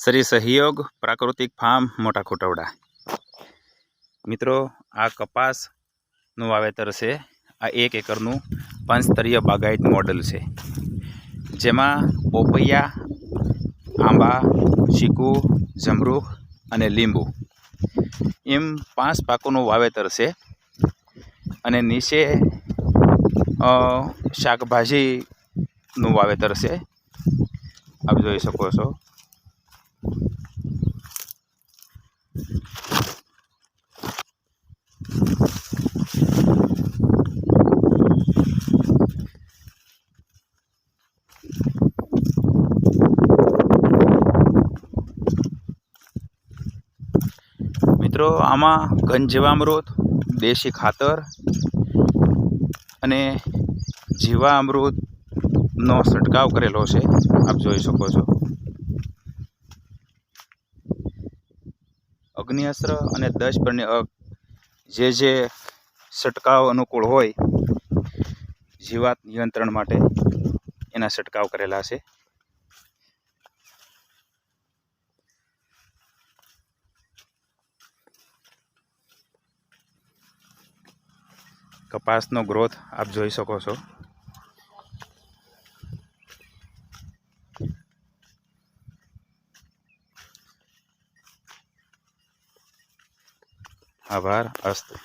श्री सहयोग प्राकृतिक फार्म मोटा खोटवड़ा। मित्रों आ कपासનું વાવેતર છે। આ 1 એકરનું પંચસ્તરીય બાગાયત મોડેલ છે, જેમાં પોપૈયા, આંબા, ચીકુ, જમરૂખ અને લીંબુ એમ 5 પાકોનું વાવેતર છે। અને નીચે શાકભાજીનું વાવેતર છે, આપ જોઈ શકો છો। मित्रों आमा घन जीवामृत, देशी खातर अने जीवामृतनो छंटकाव करेलो छे, आप जोई शको छो। अग्निअस्त्र अने 10 बर्नी अग जे छंटकाव अनुकूल होय जीवात नियंत्रण माटे एना छंटकाव करेला छे। कपासनो ग्रोथ आप जोई शको छो। आभार। अस्तु।